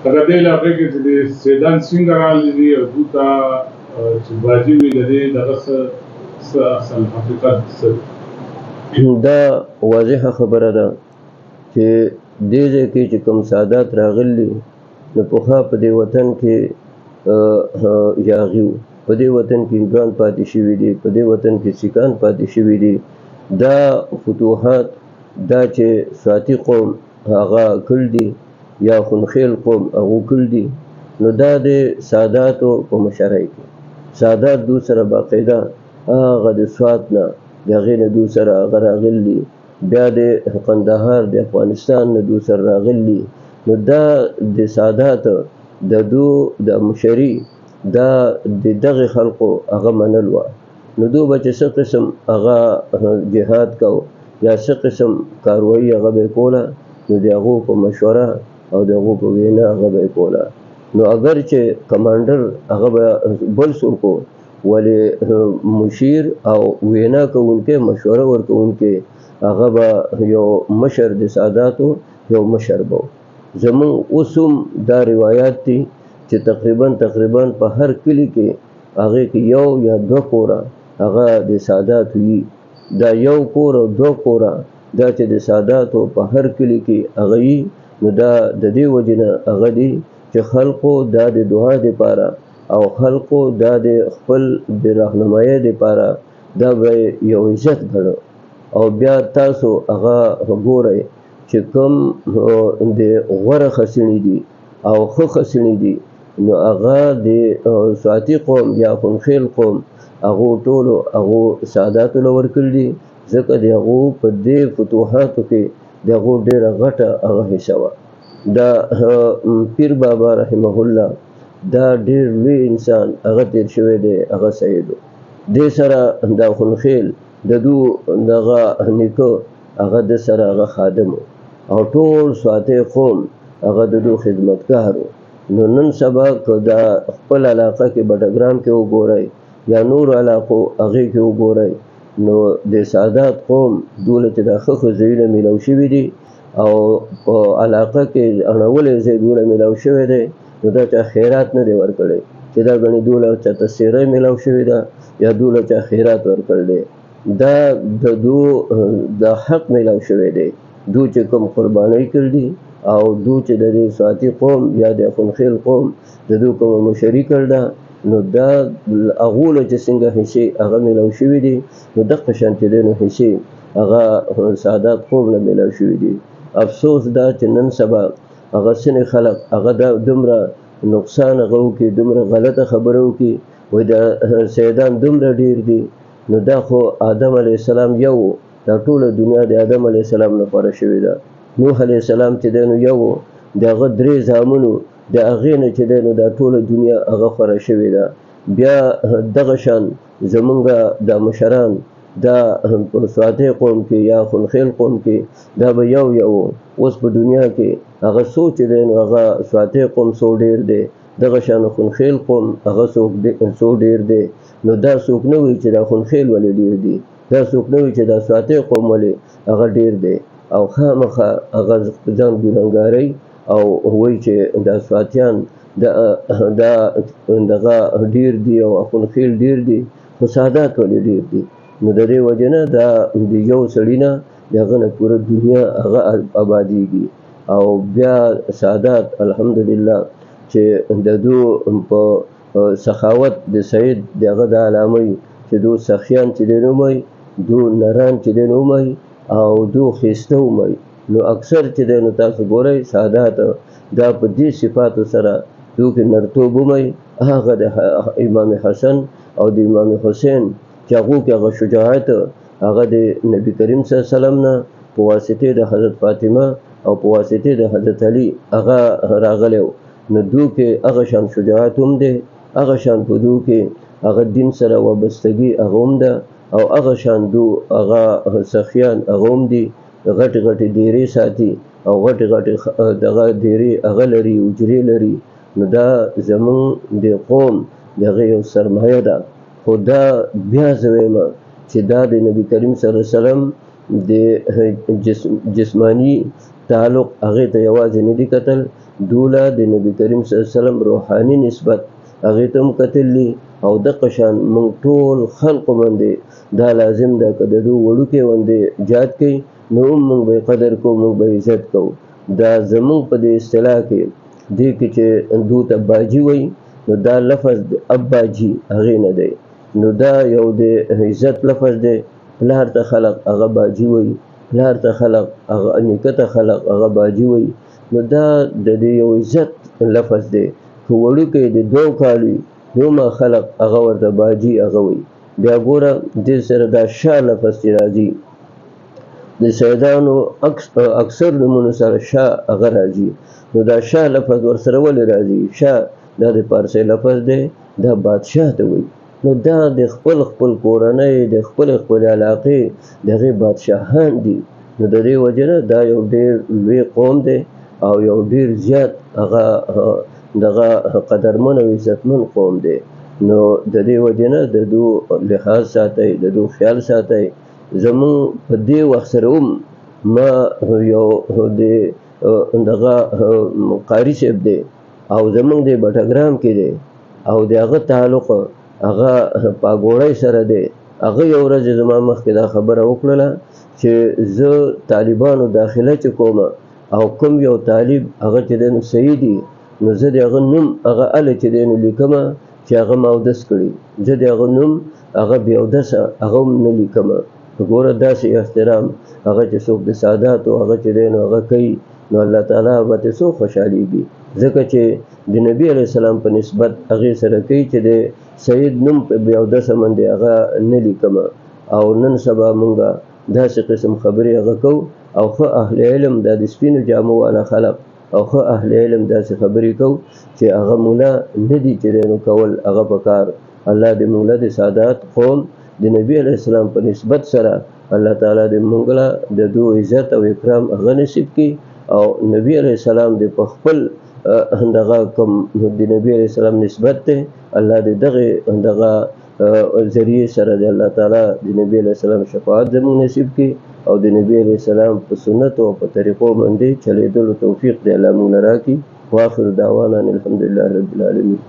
هغه دې علاقې کې چې سیدان څنګه راغلي دي او دوی ته چې باجي وي د دې دغه څه اصل حقیقت څه دا واضحه خبره ده چې دې ځای کې چې کوم سادات راغلي نو پخوا په دې وطن کې یاغي وو، په دې وطن کې هندوان پاتې شوي دي، په دې وطن کې سیکان پاتې شوي دي. دا فتوحات دا چې سواتي قوم هغه کړ دي یا خونخیل قوم هغه کړ دي، نو دا د ساداتو په مشرۍ کې سادات دو سره باقاعده هغه د سوات نه د هغې نه دو سره هغه راغلي، بیا د قندهار د افغانستان نه دو سره راغلي. نو دا د سادات د دو د مشري دا د دغه خلقو هغه منل وه. نو دو به چې څه قسم هغه جهاد کو یا څه قسم کاروایي هغه به یې کوله، نو د هغو په مشوره او د هغو په وینا هغه به یې کوله. نو اگر چې کمانډر هغه به بل څوک و، ولې مشیر او وینا کوونکی مشوره ورکوونکی هغه به یو مشر د ساداتو یو مشر به. زمونږ اوس هم دا روایات دي چې تقریبا په هر کلي کې هغې کې یو یا دوه کوره هغه د سادات وي. دا یو کور او دوه کوره دا چې د ساداتو په هر کلي کې هغه وي. نو دا د دې وجې نه هغه دي چې خلقو دا د دعا دپاره او خلقو دا د خپل د راهنمایۍ دپاره دا به یو عزت ګڼه. او بیا تاسو هغه ګورئ چې کوم د غوره خسینې دي او ښه خسینې دي، نو هغه د سواتي قوم یا خونخیل قوم هغو ټولو هغو ساداتو له ورکړي دي، ځکه د هغو په دې فتوحاتو کې د هغو ډېره غټه هغه حصه وه. دا پیر بابا رحمه الله دا ډېر لوی انسان هغه تیر شوی دی، هغه سید و. دې سره دا خونخیل د دو دغه نیکه هغه د سره هغه خادم و او ټول سواتي قوم هغه د دو خدمتګار و. نو نن سبا که دا خپل علاقه کې بټګرام کې وګورئ یا نور علاقو هغې کې وګورئ، نو د سادات قوم دوله چې دا ښه ځایونه میلاو شوي دي او په علاقه کې اړولی ځای دوله میلاو شوی دی، نو دا چا خیرات نه دی ورکړی چې دا ګڼې دوله چاته سیرۍ میلاو شوې ده یا دوله چا خیرات ورکړی دی. دا د دو د حق میلاو شوی دی، دو چې کوم قربانۍ کړي او دو چې د دې سواتي قوم یا د خونخیل قوم د دو کومه مشري کړله، نو دا هغو له چې څنګه حصې هغه میلاو شوي دي، نو دغه شانتې دی نو حصې هغه سادات قوم له میلاو شوي دي. افسوس دا چې نن سبا هغه ځینې خلک هغه دا دومره نقصان هغه وکړي، دومره غلطه خبره وکړي، وایي دا سیدان دومره ډېر دي. نو دا خو آدم علیه السلام یو، دا ټوله دنیا د آدم علیه السلام لپاره شوې ده. نوح علیه السلام چې دی نو یو، د هغه 3 زامنو د هغې نه چې دی نو دا ټوله دنیا هغه خوره شوې ده. بیا دغه شان زمونږ دا مشران دا په سواتي قوم کې یا خونخیل قوم کې دا به یو اوس په دنیا کې هغه څو چې دی نو هغه سواتي قوم څو ډېر دی، دغه شان خونخیل قوم هغه څو ډېر دی. نو دا څوک نه وایي چې دا خونخیل ولې ډېر دي، دا څوک نه وایي چې دا سواتي قوم ولې هغه ډېر دی، او خامخا هغه ځان ګناهګارۍ او وایي چې دا سواتیان دغه ډېر دي او خونخیل ډېر دي، خو سادات ولې ډېر دي. نو د دې وجې نه دا د یو سړي نه د هغه نه پوره دنیا هغه آبادېږي. او بیا سادات الحمدلله چې د دو په سخاوت د سید د هغه د علامه چې دو سخیان چې دی نومئ، دو نران چې دی نومئ او دو ښایسته ومئ. نو اکثر چې دی نو تاسو ګورئ سادات دا په دې صفاتو سره دو کې نرتوب ومئ، هغه د امام حسن او د امام حسین چې هغو کې هغه شجاعت هغه د نبي کریم صلی الله علیه وسلم نه په واسطې د حضرت فاطمه او په واسطې د حضرت علي هغه راغلی و. نو دو کې هغه شان شجاعت هم دی، هغه شان په دو کې هغه دین سره وابستګي هغه هم ده، او هغه شان دو هغه سخیان هغه هم دي، غټې ډیرې ساتي او غټې دغه ډیرې هغه لري، حجرې لري. نو دا زمونږ د قوم دغه یو سرمایه ده. خو دا بیا زه وایم چې دا د نبي کریم صلی الله علیه وسلم د جسمانی تعلق هغې ته یوازې نه دي کتل، دوله د نبي کریم صلی الله علیه وسلم روحاني نسبت هغې ته هم کتلي او دغه شان موږ ټول خلقو باندې دا لازم ده که د دو وړوکې غوندې جهاد کوي نو هم موږ به یې قدر کوو، موږ به عزت کوو. دا زموږ په دې اصطلاح کې دې کې چې دو ته باجي وایي نو دا لفظ د اباجي هغې نه دی، نو دا یو د عزت لفظ دی. پلار ته خلق هغه باجي وایي، پلار ته خلق هغه نیکه ته خلق هغه باجي وایي، نو دا د دې یو عزت لفظ دی. که وړوکی د 2 کال وي نو ما خلق هغه ورته باجي هغه وایي. بیا ګوره دې سره دا شا لفظ چې راځي د سیدانو اکثر نومونو سره شا هغه راځي، نو دا شا لفظ ورسره ولې راځي؟ شا دا د پارسي لفظ دی، دا بادشاه ته وایي. نو دا د خپل کورنۍ د خپل علاقې د هغې بادشاهان دي. نو د دې وجه نه دا یو ډېر لوی قوم دی او یو ډېر زیات هغه دغه قدرمن او عزتمن قوم دی. نو د دې وجه نه د دو لحاظ ساتئ، د دو خیال ساتئ. زمونږ په دې وخت سره هم ما یو د دغه قاري صاحب دی او زمونږ د بټګرام کې دی او د هغه تعلق هغه پاګوړی سره دی. هغه یو ورځ زما مخکې دا خبره وکړله چې زه طالبانو داخله چې کوم او کوم یو طالب هغه چې دی نو صحیح دي نو زه د هغه نوم هغه هله چې دی نو لیکمه چې هغه ما اودس کړي، زه د هغه نوم هغه بې اودسه هغه هم نه لیکمه. ګوره داسې احترام هغه چې څوک د ساداتو هغه چې دی نو هغه کوي نو الله تعالی به ترې څوک خوشحالېږي، ځکه چې د نبي علیه السلام په نسبت هغې سره کوي چې د سید نوم په بې اودسه باندې هغه نه لیکمه. او نن سبا مونږه داسې قسم خبرې هغه کوو او ښه اهل علم دا د سپینو جامو والا خلق او ښه اهل علم داسې خبرې کوو چې هغه مولا نه دي چې دی نو کول هغه په کار. الله د مولا د سادات قوم د نبی علیه السلام په نسبت سره الله تعالی د موږ له د دو عزت او اکرام هغه نصیب کړي او نبی علیه السلام د په خپل دغه کوم د نبی علیه السلام نسبت ته الله دغه ذریعه سره د الله تعالی د نبی علیه السلام شفاعت زموږ نصیب کړي او د نبی علیه السلام په سنت او په طریقو باندې چلیدلو توفیق دی الله موږ راکړي. واخر دعوانا الحمدلله رب العالمین.